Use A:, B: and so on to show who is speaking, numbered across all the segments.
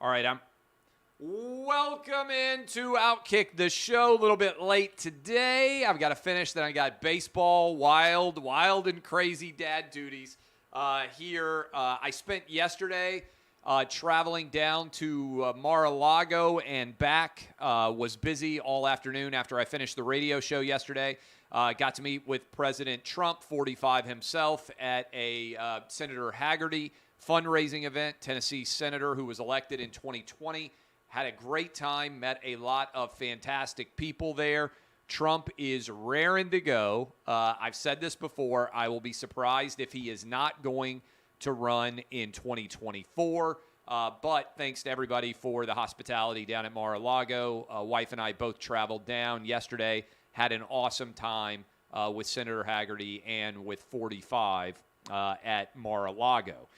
A: All right, welcome into Outkick the Show. A little bit late today. I've got to finish. Then I got baseball, wild and crazy dad duties here. I spent yesterday traveling down to Mar-a-Lago and back. Was busy all afternoon after I finished the radio show yesterday. Got to meet with President Trump, 45 himself, at a Senator Hagerty fundraising event, Tennessee senator who was elected in 2020. Had a great time, met a lot of fantastic people there. Trump is raring to go. I've said this before. I will be surprised if he is not going to run in 2024. But thanks to everybody for the hospitality down at Mar-a-Lago. Wife and I both traveled down yesterday, had an awesome time with Senator Hagerty and with 45 at Mar-a-Lago.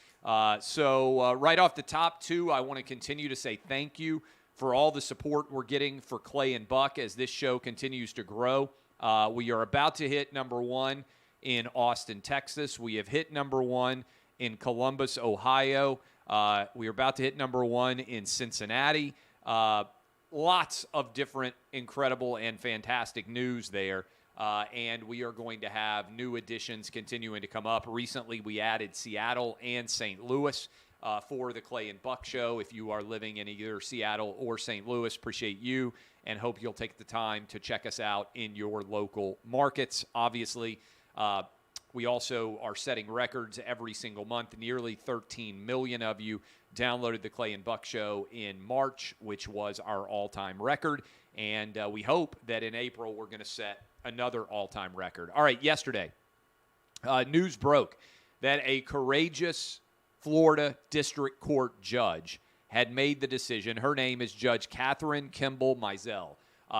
A: So right off the top, too, I want to continue to say thank you for all the support we're getting for Clay and Buck as this show continues to grow. We are about to hit number one in Austin, Texas. We have hit number one in Columbus, Ohio. We are about to hit number one in Cincinnati. Lots of different incredible and fantastic news there. And we are going to have new additions continuing to come up. Recently, we added Seattle and St. Louis for the Clay and Buck Show. If you are living in either Seattle or St. Louis, appreciate you and hope you'll take the time to check us out in your local markets. Obviously, we also are setting records every single month. Nearly 13 million of you downloaded the Clay and Buck Show in March, which was our all-time record. And we hope that in April we're going to set another all-time record. All right, yesterday, news broke that a courageous Florida District Court judge had made the decision. Her name is Judge Catherine Kimball Mizell.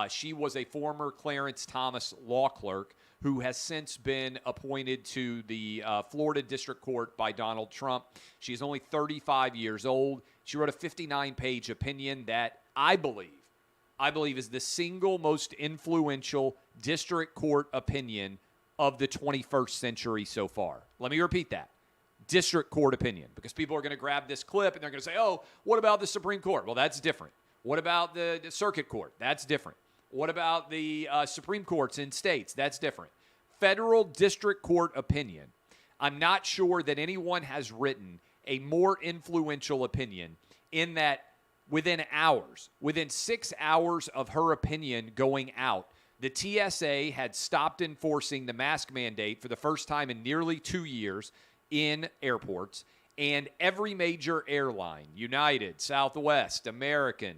A: She was a former Clarence Thomas law clerk who has since been appointed to the Florida District Court by Donald Trump. She's only 35 years old. She wrote a 59-page opinion that I believe is the single most influential district court opinion of the 21st century so far. Let me repeat that. District court opinion, because people are going to grab this clip and they're going to say, oh, what about the Supreme Court? Well, that's different. What about the circuit court? That's different. What about the Supreme Courts in states? That's different. Federal district court opinion. I'm not sure that anyone has written a more influential opinion in that within 6 hours of her opinion going out, the TSA had stopped enforcing the mask mandate for the first time in nearly 2 years in airports, and every major airline, United, Southwest, American,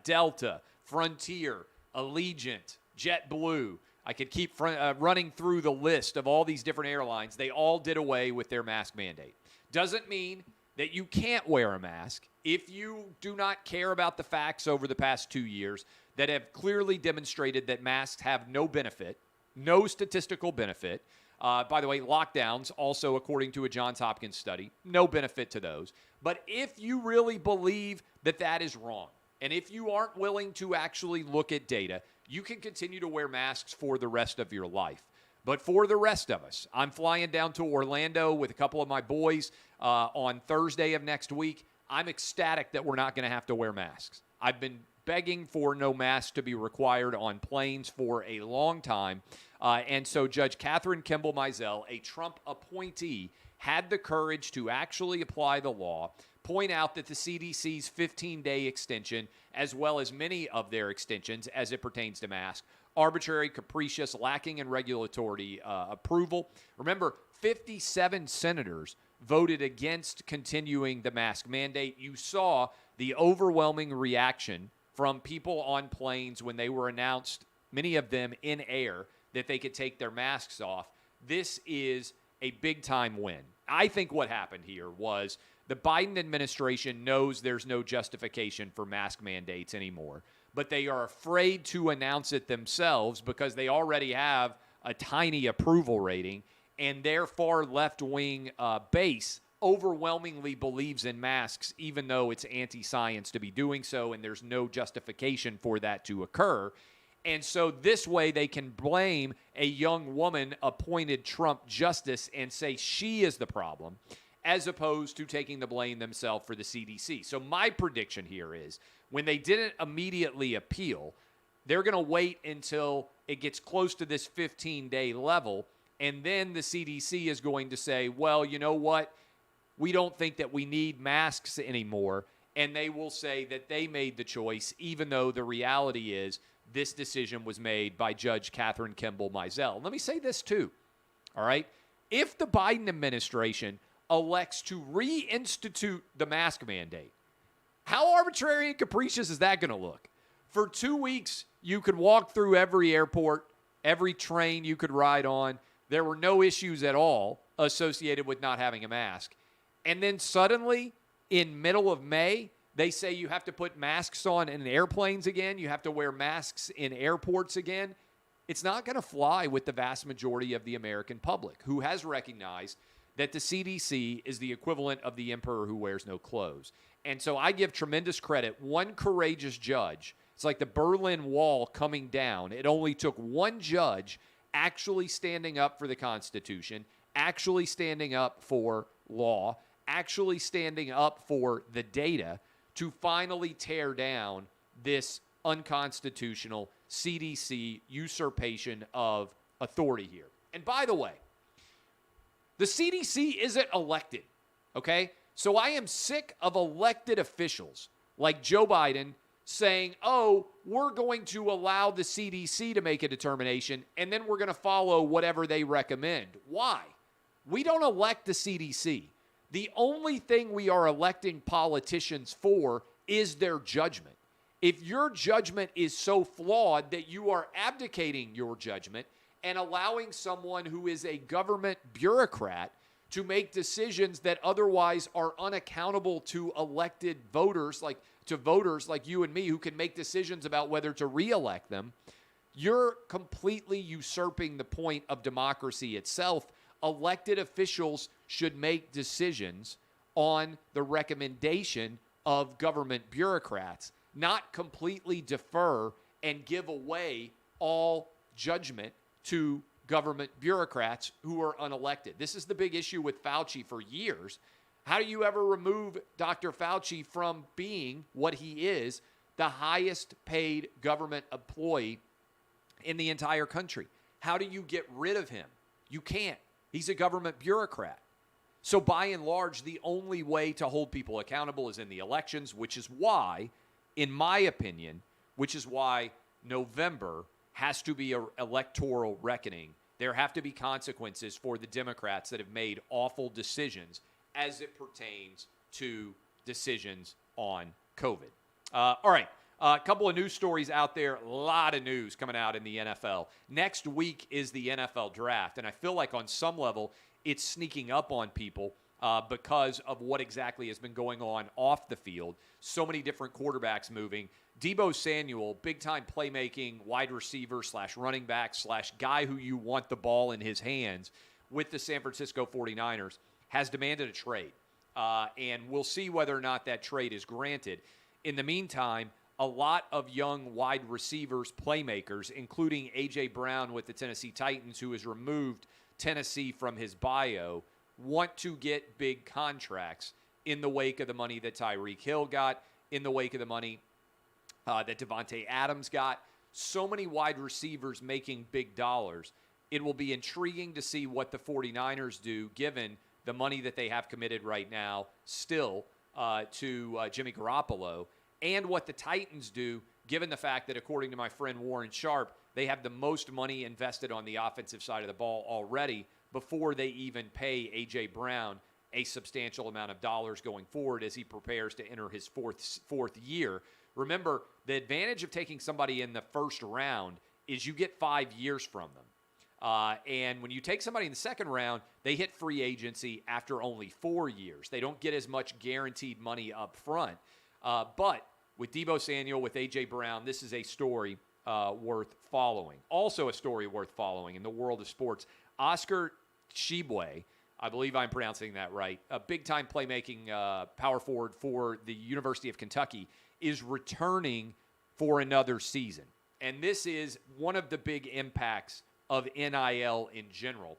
A: Delta, Frontier, Allegiant, JetBlue, I could keep running through the list of all these different airlines. They all did away with their mask mandate. Doesn't mean that you can't wear a mask if you do not care about the facts over the past 2 years that have clearly demonstrated that masks have no benefit, no statistical benefit. By the way, lockdowns, also according to a Johns Hopkins study, no benefit to those. But if you really believe that that is wrong, and if you aren't willing to actually look at data, you can continue to wear masks for the rest of your life. But for the rest of us, I'm flying down to Orlando with a couple of my boys on Thursday of next week. I'm ecstatic that we're not going to have to wear masks. I've been begging for no mask to be required on planes for a long time. And so Judge Catherine Kimball Mizell, a Trump appointee, had the courage to actually apply the law, point out that the CDC's 15-day extension, as well as many of their extensions as it pertains to masks, arbitrary, capricious, lacking in regulatory approval. Remember, 57 senators voted against continuing the mask mandate. You saw the overwhelming reaction from people on planes when they were announced, many of them in air, that they could take their masks off. This is a big-time win. I think what happened here was the Biden administration knows there's no justification for mask mandates anymore, but they are afraid to announce it themselves because they already have a tiny approval rating, and their far left-wing base overwhelmingly believes in masks, even though it's anti-science to be doing so, and there's no justification for that to occur. And so this way they can blame a young woman appointed Trump justice and say she is the problem. as opposed to taking the blame themselves for the CDC. So my prediction here is when they didn't immediately appeal, they're going to wait until it gets close to this 15-day level, and then the CDC is going to say, well, you know what? We don't think that we need masks anymore, and they will say that they made the choice, even though the reality is this decision was made by Judge Catherine Kimball Mizell. Let me say this too, all right? If the Biden administration elects to reinstitute the mask mandate, how arbitrary and capricious is that going to look? For 2 weeks, you could walk through every airport, every train you could ride on. There were no issues at all associated with not having a mask. And then suddenly, in middle of May, they say you have to put masks on in airplanes again. You have to wear masks in airports again. It's not going to fly with the vast majority of the American public, who has recognized that the CDC is the equivalent of the emperor who wears no clothes. And so I give tremendous credit. One courageous judge, it's like the Berlin Wall coming down. It only took one judge actually standing up for the Constitution, actually standing up for law, actually standing up for the data to finally tear down this unconstitutional CDC usurpation of authority here. And by the way, the CDC isn't elected, okay? So I am sick of elected officials like Joe Biden saying, oh, we're going to allow the CDC to make a determination, and then we're going to follow whatever they recommend. Why? We don't elect the CDC. The only thing we are electing politicians for is their judgment. If your judgment is so flawed that you are abdicating your judgment and allowing someone who is a government bureaucrat to make decisions that otherwise are unaccountable to elected voters, like you and me, who can make decisions about whether to reelect them, you're completely usurping the point of democracy itself. Elected officials should make decisions on the recommendation of government bureaucrats, not completely defer and give away all judgment to government bureaucrats who are unelected. This is the big issue with Fauci for years. How do you ever remove Dr. Fauci from being what he is, the highest paid government employee in the entire country? How do you get rid of him? You can't. He's a government bureaucrat. So by and large, the only way to hold people accountable is in the elections, which is why, in my opinion, November has to be an electoral reckoning. There have to be consequences for the Democrats that have made awful decisions as it pertains to decisions on COVID. All right. A couple of news stories out there. A lot of news coming out in the NFL. Next week is the NFL draft, and I feel like on some level it's sneaking up on people because of what exactly has been going on off the field. So many different quarterbacks moving. Deebo Samuel, big-time playmaking wide receiver / running back / guy who you want the ball in his hands with the San Francisco 49ers, has demanded a trade. And we'll see whether or not that trade is granted. In the meantime, a lot of young wide receivers, playmakers, including A.J. Brown with the Tennessee Titans, who has removed Tennessee from his bio, want to get big contracts in the wake of the money that Tyreek Hill got, in the wake of the money that Devontae Adams got. So many wide receivers making big dollars. It will be intriguing to see what the 49ers do, given the money that they have committed right now still to Jimmy Garoppolo, and what the Titans do, given the fact that, according to my friend Warren Sharp, they have the most money invested on the offensive side of the ball already before they even pay A.J. Brown a substantial amount of dollars going forward as he prepares to enter his fourth year. Remember, the advantage of taking somebody in the first round is you get 5 years from them. And when you take somebody in the second round, they hit free agency after only 4 years. They don't get as much guaranteed money up front. But with Deebo Samuel, with A.J. Brown, this is a story worth following. Also a story worth following in the world of sports. Oscar Tshiebwe, I believe I'm pronouncing that right, a big-time playmaking power forward for the University of Kentucky, is returning for another season. And this is one of the big impacts of NIL in general,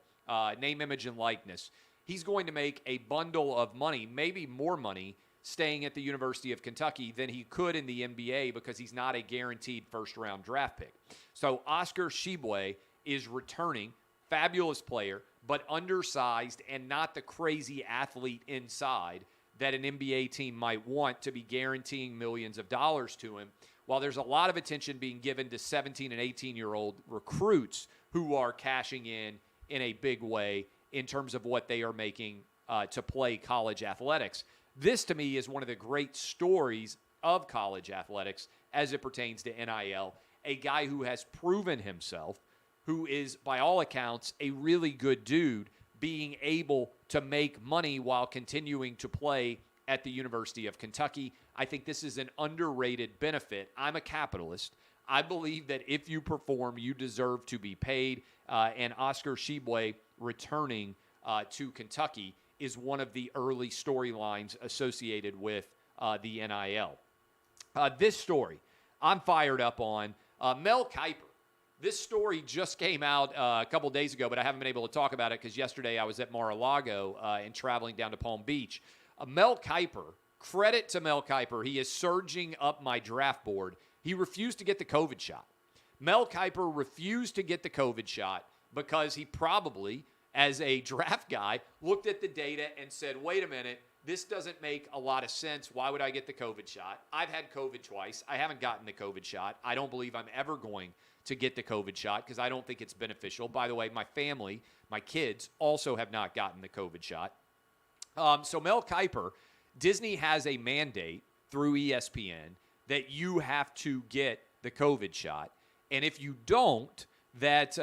A: name, image, and likeness. he's going to make a bundle of money, maybe more money, staying at the University of Kentucky than he could in the NBA because he's not a guaranteed first-round draft pick. So Oscar Tshiebwe is returning, fabulous player, but undersized and not the crazy athlete inside that an NBA team might want to be guaranteeing millions of dollars to him, while there's a lot of attention being given to 17 and 18-year-old recruits who are cashing in a big way in terms of what they are making to play college athletics. This, to me, is one of the great stories of college athletics as it pertains to NIL. A guy who has proven himself, who is, by all accounts, a really good dude, being able to make money while continuing to play at the University of Kentucky. I think this is an underrated benefit. I'm a capitalist. I believe that if you perform, you deserve to be paid. And Oscar Tshiebwe returning to Kentucky is one of the early storylines associated with the NIL. This story I'm fired up on. Mel Kiper. This story just came out a couple days ago, but I haven't been able to talk about it because yesterday I was at Mar-a-Lago and traveling down to Palm Beach. Mel Kiper, credit to Mel Kiper, he is surging up my draft board. He refused to get the COVID shot. Mel Kiper refused to get the COVID shot because he probably, as a draft guy, looked at the data and said, wait a minute, this doesn't make a lot of sense. Why would I get the COVID shot? I've had COVID twice. I haven't gotten the COVID shot. I don't believe I'm ever going to get the COVID shot because I don't think it's beneficial. By the way, my family, my kids, also have not gotten the COVID shot. So Mel Kiper, Disney has a mandate through ESPN that you have to get the COVID shot. And if you don't, that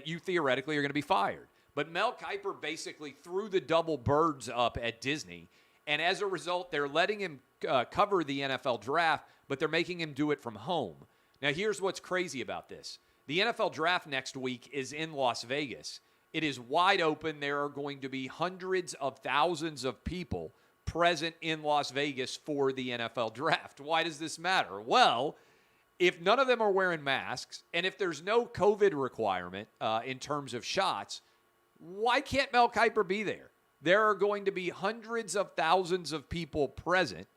A: you theoretically are going to be fired. But Mel Kiper basically threw the double birds up at Disney. And as a result, they're letting him cover the NFL draft, but they're making him do it from home. Now, here's what's crazy about this. The NFL draft next week is in Las Vegas. It is wide open. There are going to be hundreds of thousands of people present in Las Vegas for the NFL draft. Why does this matter? Well, if none of them are wearing masks, and if there's no COVID requirement in terms of shots, why can't Mel Kiper be there? There are going to be hundreds of thousands of people present.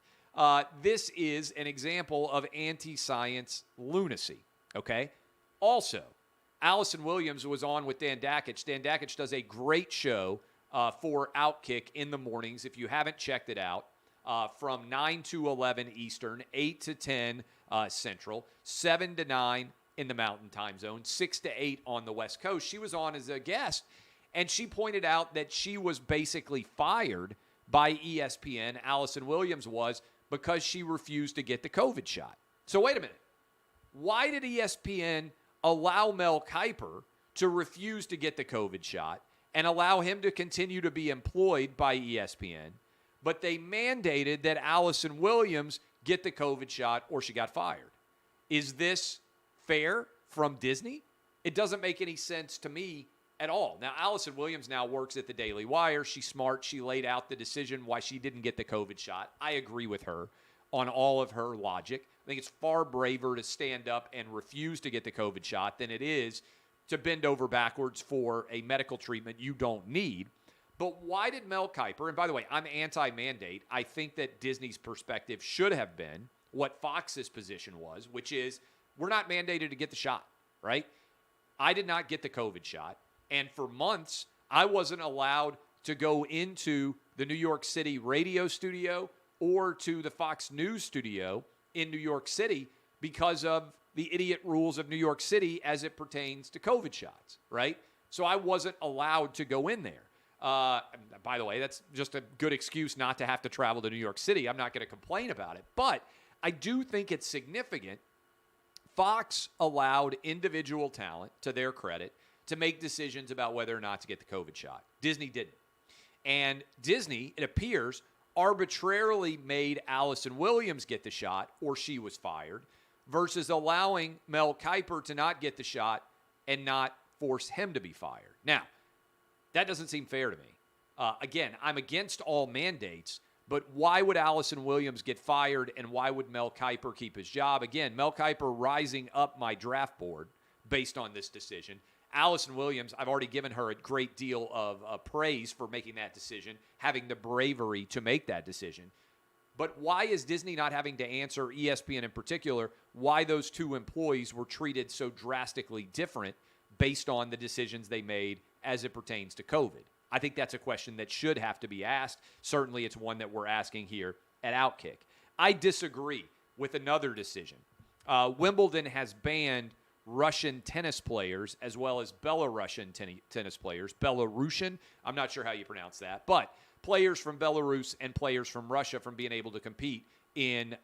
A: This is an example of anti-science lunacy, okay? Also, Allison Williams was on with Dan Dakich. Dan Dakich does a great show for Outkick in the mornings. If you haven't checked it out, from 9 to 11 Eastern, 8 to 10 Central, 7 to 9 in the Mountain Time Zone, 6 to 8 on the West Coast. She was on as a guest, and she pointed out that she was basically fired by ESPN, Allison Williams was, because she refused to get the COVID shot. So wait a minute. Why did ESPN allow Mel Kiper to refuse to get the COVID shot and allow him to continue to be employed by ESPN, but they mandated that Allison Williams get the COVID shot or she got fired? Is this fair from Disney? It doesn't make any sense to me at all. Now, Allison Williams now works at the Daily Wire. She's smart. She laid out the decision why she didn't get the COVID shot. I agree with her on all of her logic. I think it's far braver to stand up and refuse to get the COVID shot than it is to bend over backwards for a medical treatment you don't need. But why did Mel Kiper, and by the way, I'm anti-mandate. I think that Disney's perspective should have been what Fox's position was, which is we're not mandated to get the shot, right? I did not get the COVID shot. And for months, I wasn't allowed to go into the New York City radio studio or to the Fox News studio in New York City because of the idiot rules of New York City as it pertains to COVID shots, right? So I wasn't allowed to go in there. By the way, that's just a good excuse not to have to travel to New York City. I'm not going to complain about it. But I do think it's significant. Fox allowed individual talent, to their credit, to make decisions about whether or not to get the COVID shot. Disney didn't. And Disney, it appears, arbitrarily made Allison Williams get the shot or she was fired versus allowing Mel Kiper to not get the shot and not force him to be fired. Now, that doesn't seem fair to me. Again, I'm against all mandates, but why would Allison Williams get fired and why would Mel Kiper keep his job? Again, Mel Kiper rising up my draft board based on this decision. Allison Williams, I've already given her a great deal of praise for making that decision, having the bravery to make that decision. But why is Disney not having to answer, ESPN in particular, why those two employees were treated so drastically different based on the decisions they made as it pertains to COVID? I think that's a question that should have to be asked. Certainly, it's one that we're asking here at Outkick. I disagree with another decision. Wimbledon has banned Russian tennis players as well as Belarusian tennis players. Belarusian, I'm not sure how you pronounce that, but players from Belarus and players from Russia from being able to compete in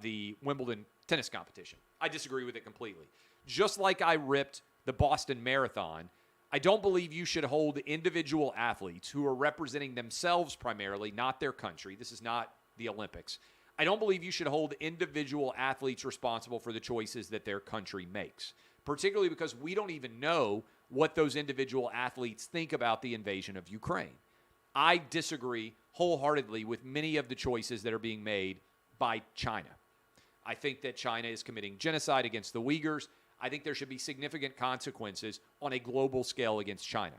A: the Wimbledon tennis competition. I disagree with it completely. Just like I ripped the Boston Marathon, I don't believe you should hold individual athletes who are representing themselves primarily, not their country. This is not the Olympics. I don't believe you should hold individual athletes responsible for the choices that their country makes, particularly because we don't even know what those individual athletes think about the invasion of Ukraine. I disagree wholeheartedly with many of the choices that are being made by China. I think that China is committing genocide against the Uyghurs. I think there should be significant consequences on a global scale against China.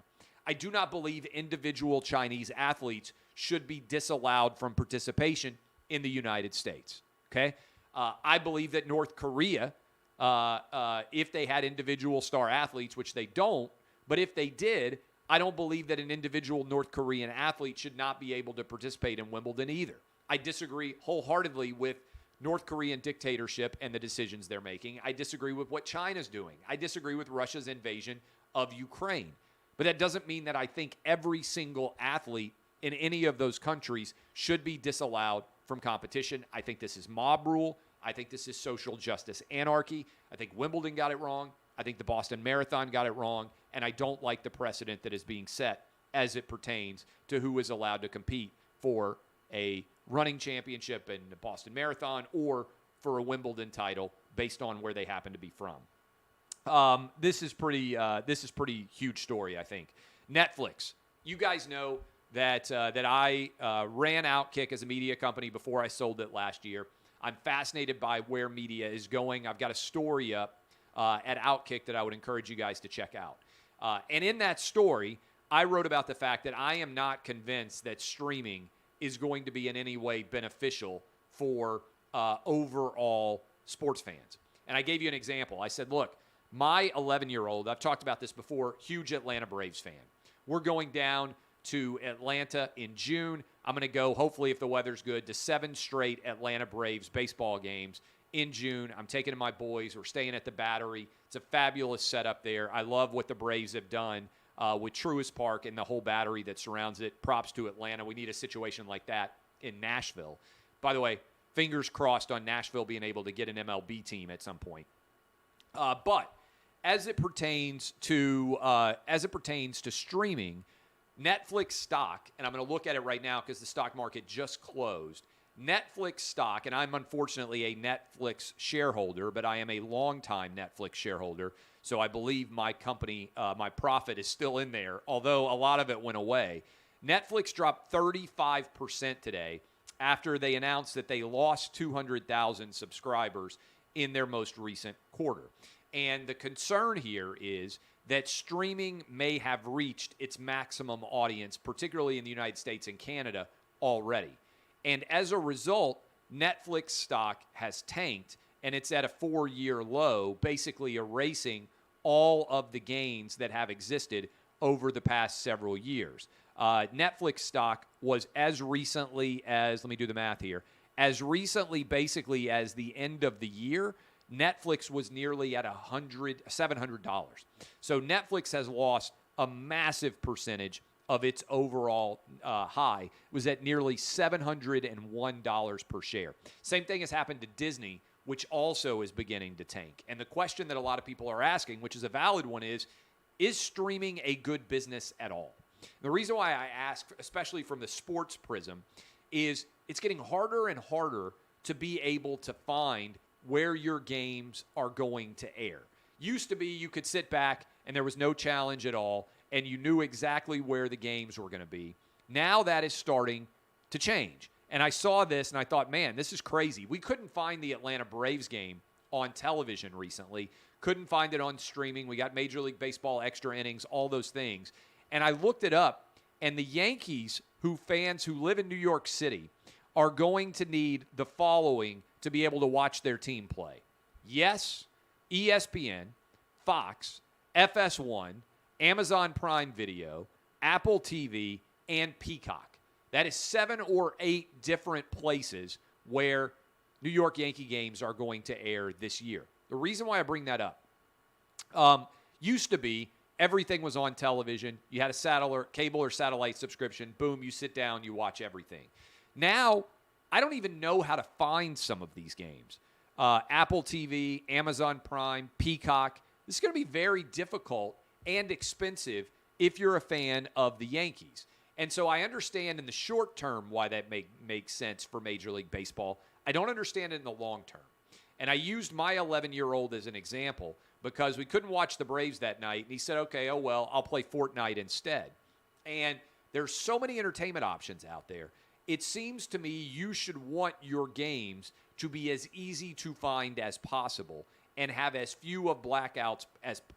A: I do not believe individual Chinese athletes should be disallowed from participation in the United States. Okay? I believe that North Korea, if they had individual star athletes, which they don't, but if they did, I don't believe that an individual North Korean athlete should not be able to participate in Wimbledon either. I disagree wholeheartedly with North Korean dictatorship and the decisions they're making. I disagree with what China's doing. I disagree with Russia's invasion of Ukraine. But that doesn't mean that I think every single athlete in any of those countries should be disallowed from competition. I think this is mob rule. I think this is social justice anarchy. I think Wimbledon got it wrong. I think the Boston Marathon got it wrong. And I don't like the precedent that is being set as it pertains to who is allowed to compete for a running championship in the Boston Marathon or for a Wimbledon title based on where they happen to be from. This is pretty huge story, I think. Netflix. You guys know that I ran Outkick as a media company before I sold it last year. I'm fascinated by where media is going. I've got a story up at Outkick that I would encourage you guys to check out. And in that story, I wrote about the fact that I am not convinced that streaming is going to be in any way beneficial for overall sports fans. And I gave you an example. I said, look, my 11-year-old, I've talked about this before, huge Atlanta Braves fan. We're going down to Atlanta in June. I'm going to go, hopefully, if the weather's good, to 7 straight Atlanta Braves baseball games in June. I'm taking my boys. We're staying at the Battery. It's a fabulous setup there. I love what the Braves have done with Truist Park and the whole Battery that surrounds it. Props to Atlanta. We need a situation like that in Nashville. By the way, fingers crossed on Nashville being able to get an MLB team at some point. But as it pertains to streaming, Netflix stock, and I'm going to look at it right now because the stock market just closed. Netflix stock, and I'm unfortunately a Netflix shareholder, but I am a longtime Netflix shareholder, so I believe my company, my profit is still in there, although a lot of it went away. Netflix dropped 35% today after they announced that they lost 200,000 subscribers in their most recent quarter. And the concern here is that streaming may have reached its maximum audience, particularly in the United States and Canada, already. And as a result, Netflix stock has tanked, and it's at a 4-year low, basically erasing all of the gains that have existed over the past several years. Netflix stock was as recently as, let me do the math here, as recently basically as the end of the year, Netflix was nearly at $700. So Netflix has lost a massive percentage of its overall high. It was at nearly $701 per share. Same thing has happened to Disney, which also is beginning to tank. And the question that a lot of people are asking, which is a valid one, is streaming a good business at all? The reason why I ask, especially from the sports prism, is it's getting harder and harder to be able to find where your games are going to air. Used to be you could sit back and there was no challenge at all, and you knew exactly where the games were going to be. Now that is starting to change. And I saw this and I thought, man, this is crazy. We couldn't find the Atlanta Braves game on television recently. Couldn't find it on streaming. We got Major League Baseball extra innings, all those things. And I looked it up, and the Yankees, fans who live in New York City, are going to need the following to be able to watch their team play. Yes, ESPN, Fox, FS1, Amazon Prime Video, Apple TV, and Peacock. That is 7 or 8 different places where New York Yankee games are going to air this year. The reason why I bring that up, used to be everything was on television. You had a cable or satellite subscription. Boom, you sit down, you watch everything. Now, I don't even know how to find some of these games. Apple TV, Amazon Prime, Peacock. This is going to be very difficult and expensive if you're a fan of the Yankees. And so I understand in the short term why that makes sense for Major League Baseball. I don't understand it in the long term. And I used my 11-year-old as an example because we couldn't watch the Braves that night. And he said, okay, oh, well, I'll play Fortnite instead. And there's so many entertainment options out there. It seems to me you should want your games to be as easy to find as possible and have as few of blackouts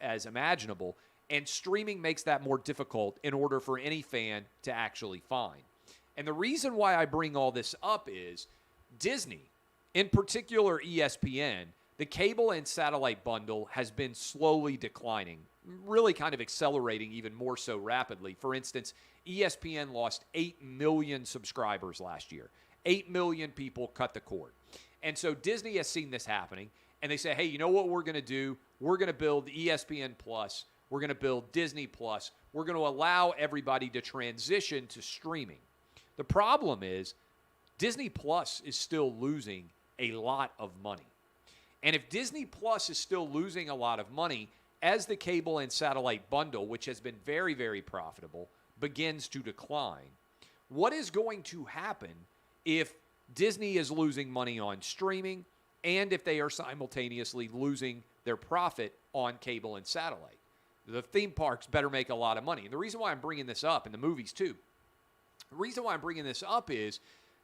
A: as imaginable. And streaming makes that more difficult in order for any fan to actually find. And the reason why I bring all this up is Disney, in particular ESPN, the cable and satellite bundle has been slowly declining, really kind of accelerating even more so rapidly. For instance, ESPN lost 8 million subscribers last year. 8 million people cut the cord. And so Disney has seen this happening, and they say, hey, you know what we're going to do? We're going to build ESPN Plus. We're going to build Disney Plus. We're going to allow everybody to transition to streaming. The problem is Disney Plus is still losing a lot of money. And if Disney Plus is still losing a lot of money as the cable and satellite bundle, which has been very, very profitable, begins to decline, what is going to happen if Disney is losing money on streaming and if they are simultaneously losing their profit on cable and satellite? The theme parks better make a lot of money. And the reason why I'm bringing this up, and the movies too, the reason why I'm bringing this up is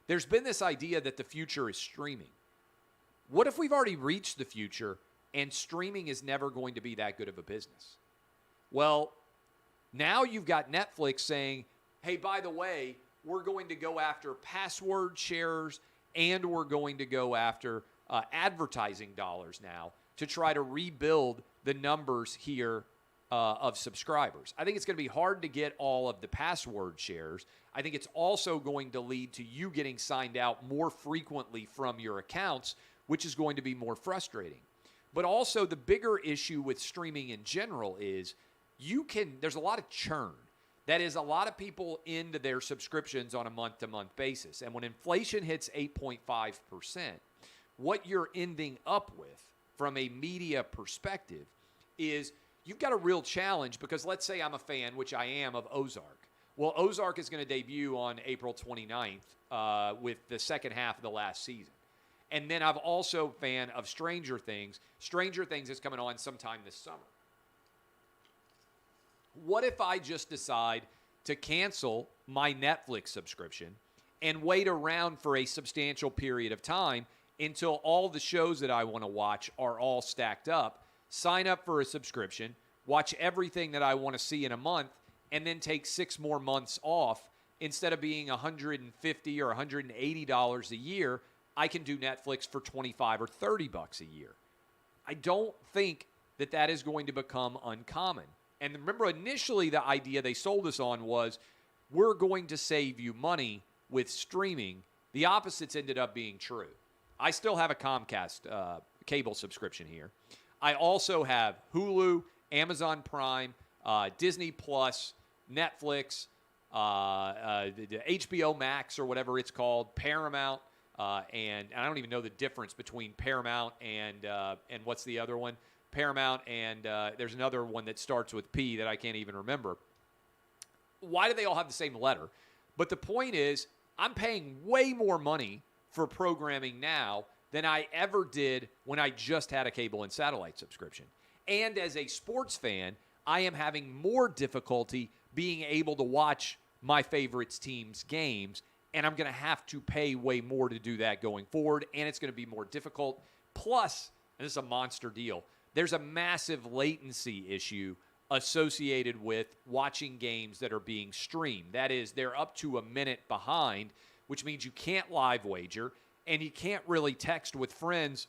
A: there's been this idea that the future is streaming. What if we've already reached the future and streaming is never going to be that good of a business? Well, now you've got Netflix saying, hey, by the way, we're going to go after password sharers and we're going to go after advertising dollars now to try to rebuild the numbers here of subscribers. I think it's going to be hard to get all of the password shares. I think it's also going to lead to you getting signed out more frequently from your accounts, which is going to be more frustrating. But also the bigger issue with streaming in general is there's a lot of churn. That is a lot of people into their subscriptions on a month-to-month basis. And when inflation hits 8.5%, what you're ending up with from a media perspective is you've got a real challenge because let's say I'm a fan, which I am, of Ozark. Well, Ozark is going to debut on April 29th with the second half of the last season. And then I'm also a fan of Stranger Things. Stranger Things is coming on sometime this summer. What if I just decide to cancel my Netflix subscription and wait around for a substantial period of time until all the shows that I want to watch are all stacked up, sign up for a subscription, watch everything that I want to see in a month, and then take 6 more months off? Instead of being $150 or $180 a year, I can do Netflix for $25 or $30 a year. I don't think that is going to become uncommon. And remember, initially the idea they sold us on was we're going to save you money with streaming. The opposites ended up being true. I still have a Comcast cable subscription here. I also have Hulu, Amazon Prime, Disney Plus, Netflix, the HBO Max or whatever it's called, Paramount, and I don't even know the difference between Paramount and what's the other one? Paramount and there's another one that starts with P that I can't even remember. Why do they all have the same letter? But the point is, I'm paying way more money for programming now than I ever did when I just had a cable and satellite subscription. And as a sports fan, I am having more difficulty being able to watch my favorite team's games, and I'm going to have to pay way more to do that going forward, and it's going to be more difficult. Plus, and this is a monster deal, there's a massive latency issue associated with watching games that are being streamed. That is, they're up to a minute behind, which means you can't live wager, and you can't really text with friends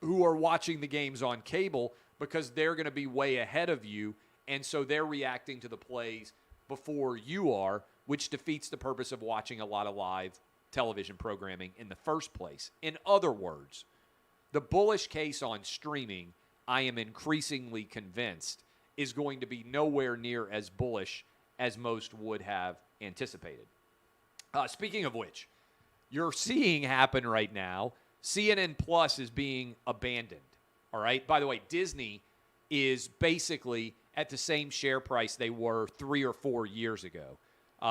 A: who are watching the games on cable because they're going to be way ahead of you, and so they're reacting to the plays before you are, which defeats the purpose of watching a lot of live television programming in the first place. In other words, the bullish case on streaming, I am increasingly convinced, is going to be nowhere near as bullish as most would have anticipated. Speaking of which, you're seeing happen right now, CNN Plus is being abandoned, all right? By the way, Disney is basically at the same share price they were 3 or 4 years ago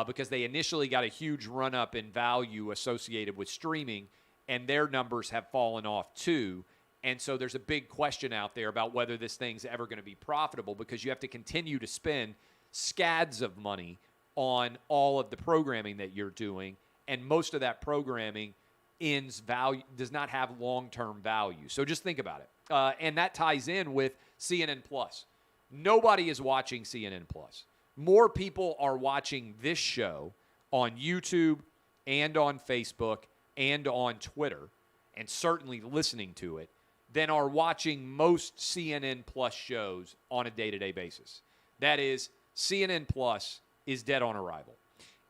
A: because they initially got a huge run-up in value associated with streaming, and their numbers have fallen off too. And so there's a big question out there about whether this thing's ever going to be profitable because you have to continue to spend scads of money on all of the programming that you're doing, and most of that programming does not have long-term value. So just think about it. And that ties in with CNN Plus. Nobody is watching CNN Plus. More people are watching this show on YouTube and on Facebook and on Twitter, and certainly listening to it, than are watching most CNN Plus shows on a day-to-day basis. That is, CNN Plus is dead on arrival.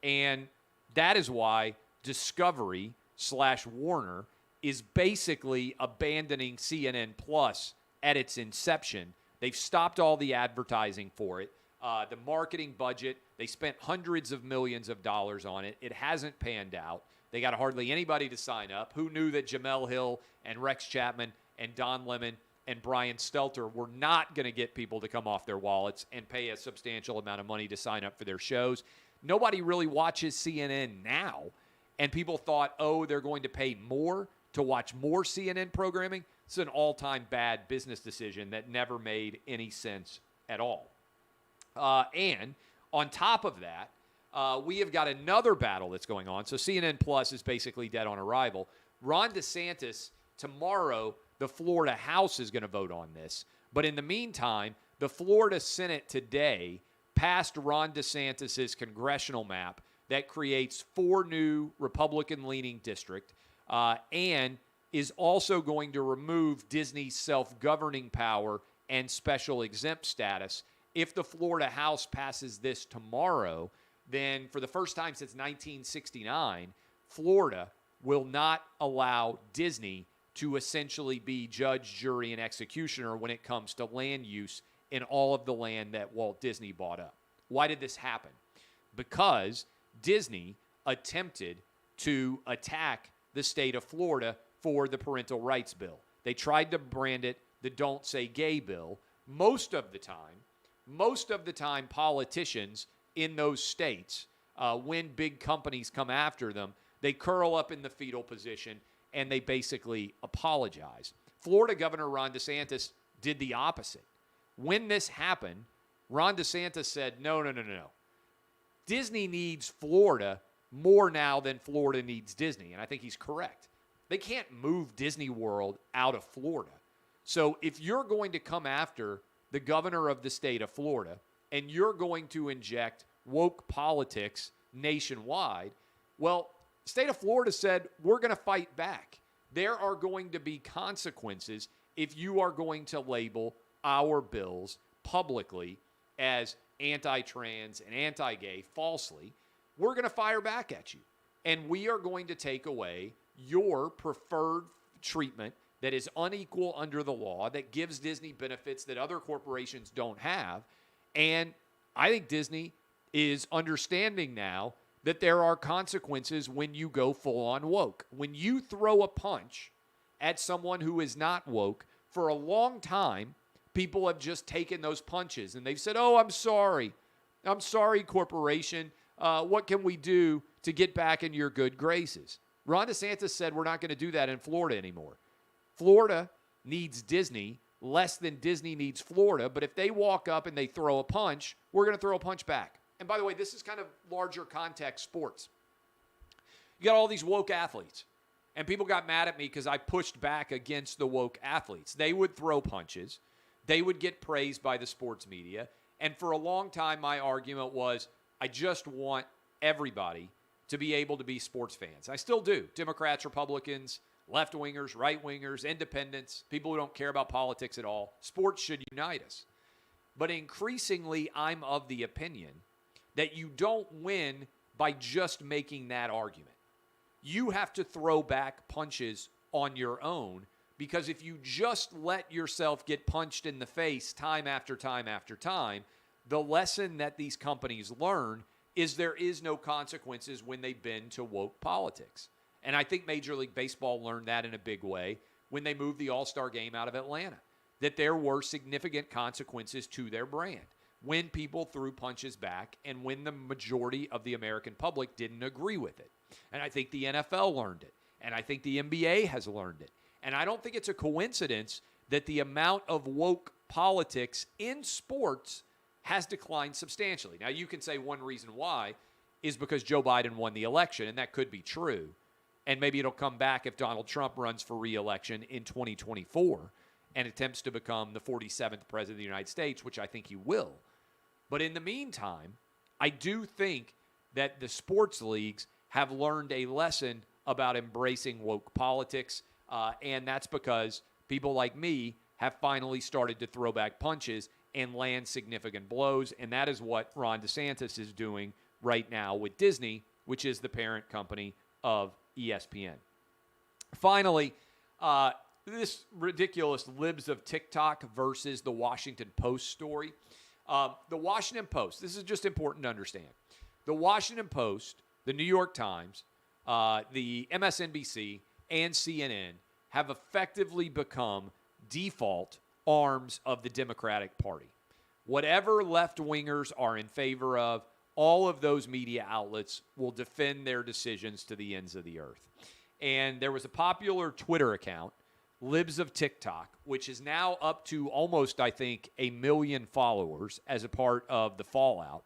A: And that is why Discovery/Warner is basically abandoning CNN Plus at its inception. They've stopped all the advertising for it. The marketing budget, they spent hundreds of millions of dollars on it. It hasn't panned out. They got hardly anybody to sign up. Who knew that Jamel Hill and Rex Chapman and Don Lemon and Brian Stelter were not going to get people to come off their wallets and pay a substantial amount of money to sign up for their shows? Nobody really watches CNN now, and people thought, oh, they're going to pay more to watch more CNN programming. It's an all-time bad business decision that never made any sense at all. And on top of that, we have got another battle that's going on. So CNN Plus is basically dead on arrival. Ron DeSantis, tomorrow, the Florida House is going to vote on this. But in the meantime, the Florida Senate today passed Ron DeSantis' congressional map that creates 4 new Republican-leaning districts and is also going to remove Disney's self-governing power and special exempt status. If the Florida House passes this tomorrow, then for the first time since 1969, Florida will not allow Disney to essentially be judge, jury, and executioner when it comes to land use in all of the land that Walt Disney bought up. Why did this happen? Because Disney attempted to attack the state of Florida for the parental rights bill. They tried to brand it the Don't Say Gay bill. Most of the time, politicians in those states, when big companies come after them, they curl up in the fetal position and they basically apologize. Florida Governor Ron DeSantis did the opposite. When this happened, Ron DeSantis said, no. Disney needs Florida more now than Florida needs Disney, and I think he's correct. They can't move Disney World out of Florida. So if you're going to come after the governor of the state of Florida and you're going to inject woke politics nationwide, well, the state of Florida said, we're going to fight back. There are going to be consequences if you are going to label our bills publicly as anti-trans and anti-gay falsely. We're going to fire back at you. And we are going to take away your preferred treatment that is unequal under the law, that gives Disney benefits that other corporations don't have. And I think Disney is understanding now that there are consequences when you go full-on woke. When you throw a punch at someone who is not woke, for a long time, people have just taken those punches and they've said, oh, I'm sorry. I'm sorry, corporation. What can we do to get back in your good graces? Ron DeSantis said we're not going to do that in Florida anymore. Florida needs Disney less than Disney needs Florida, but if they walk up and they throw a punch, we're going to throw a punch back. And by the way, this is kind of larger context sports. You got all these woke athletes, and people got mad at me because I pushed back against the woke athletes. They would throw punches. they would get praised by the sports media. And for a long time, my argument was, I just want everybody to be able to be sports fans. I still do. Democrats, Republicans, left-wingers, right-wingers, independents, people who don't care about politics at all. Sports should unite us. But increasingly, I'm of the opinion that you don't win by just making that argument. You have to throw back punches on your own, because if you just let yourself get punched in the face time after time after time, the lesson that these companies learn is there is no consequences when they bend to woke politics. And I think Major League Baseball learned that in a big way when they moved the All-Star game out of Atlanta, that there were significant consequences to their brand when people threw punches back and when the majority of the American public didn't agree with it. And I think the NFL learned it. And I think the NBA has learned it. And I don't think it's a coincidence that the amount of woke politics in sports has declined substantially. Now, you can say one reason why is because Joe Biden won the election, and that could be true. And maybe it'll come back if Donald Trump runs for re-election in 2024 and attempts to become the 47th president of the United States, which I think he will. But in the meantime, I do think that the sports leagues have learned a lesson about embracing woke politics, and that's because people like me have finally started to throw back punches and land significant blows, and that is what Ron DeSantis is doing right now with Disney, which is the parent company of ESPN. Finally, this ridiculous Libs of TikTok versus the Washington Post story. The Washington Post, this is just important to understand. The Washington Post, the New York Times, the MSNBC, and CNN have effectively become default arms of the Democratic Party. Whatever left-wingers are in favor of, all of those media outlets will defend their decisions to the ends of the earth. And there was a popular Twitter account, Libs of TikTok, which is now up to almost, I think, 1 million followers as a part of the fallout,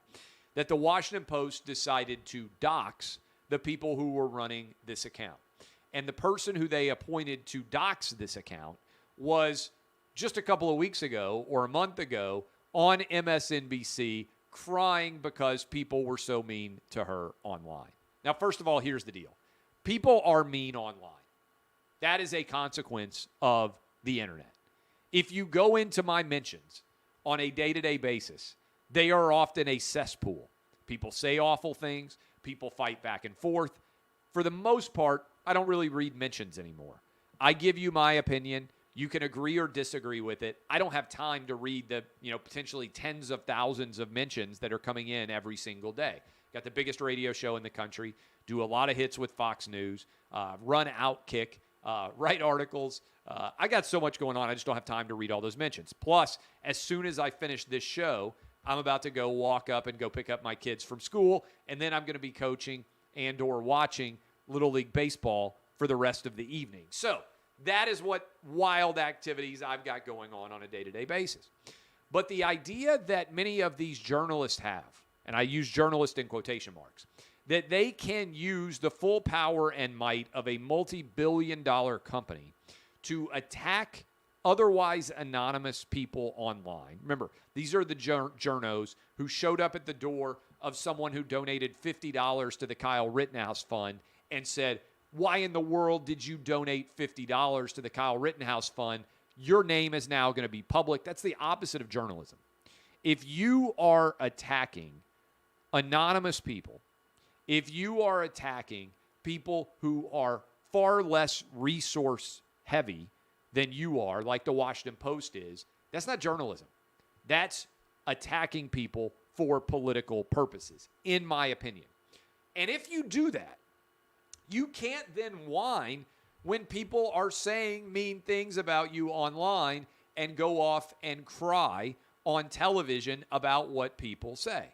A: that the Washington Post decided to dox the people who were running this account. And the person who they appointed to dox this account was just a couple of weeks ago or a month ago on MSNBC crying because people were so mean to her online. Now, first of all, here's the deal. People are mean online. That is a consequence of the internet. If you go into my mentions on a day-to-day basis, they are often a cesspool. People say awful things. People fight back and forth. For the most part, I don't really read mentions anymore. I give you my opinion. You can agree or disagree with it. I don't have time to read the, potentially tens of thousands of mentions that are coming in every single day. Got the biggest radio show in the country, do a lot of hits with Fox News, run Outkick, write articles. I got so much going on, I just don't have time to read all those mentions. Plus, as soon as I finish this show, I'm about to go walk up and go pick up my kids from school, and then I'm going to be coaching and or watching Little League Baseball for the rest of the evening. So that is what wild activities I've got going on a day-to-day basis. But the idea that many of these journalists have, and I use journalist in quotation marks, that they can use the full power and might of a multi-billion-dollar company to attack otherwise anonymous people online. Remember, these are the journos who showed up at the door of someone who donated $50 to the Kyle Rittenhouse Fund and said, why in the world did you donate $50 to the Kyle Rittenhouse Fund? Your name is now going to be public. That's the opposite of journalism. If you are attacking anonymous people, if you are attacking people who are far less resource heavy than you are, like the Washington Post is, that's not journalism. That's attacking people for political purposes, in my opinion. And if you do that, you can't then whine when people are saying mean things about you online and go off and cry on television about what people say.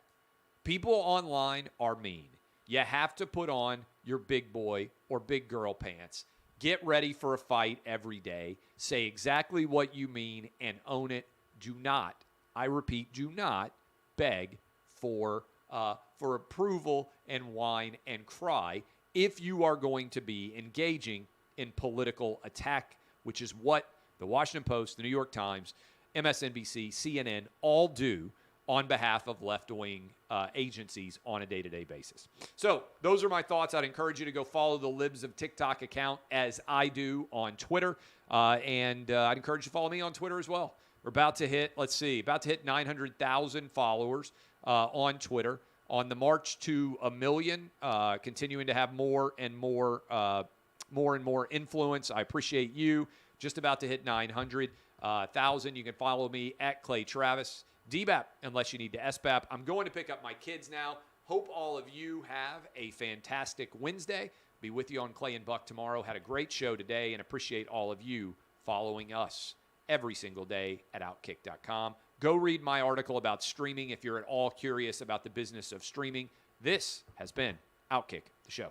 A: People online are mean. You have to put on your big boy or big girl pants. Get ready for a fight every day. Say exactly what you mean and own it. Do not, I repeat, do not beg for approval and whine and cry if you are going to be engaging in political attack, which is what the Washington Post, the New York Times, MSNBC, CNN, all do on behalf of left-wing agencies on a day-to-day basis. So those are my thoughts. I'd encourage you to go follow the Libs of TikTok account as I do on Twitter. And I'd encourage you to follow me on Twitter as well. We're about to hit 900,000 followers on Twitter. On the march to 1 million, continuing to have more and more influence. I appreciate you. Just about to hit 900,000. You can follow me at Clay Travis. DBAP, unless you need to SBAP. I'm going to pick up my kids now. Hope all of you have a fantastic Wednesday. Be with you on Clay and Buck tomorrow. Had a great show today and appreciate all of you following us every single day at Outkick.com. Go read my article about streaming if you're at all curious about the business of streaming. This has been Outkick the Show.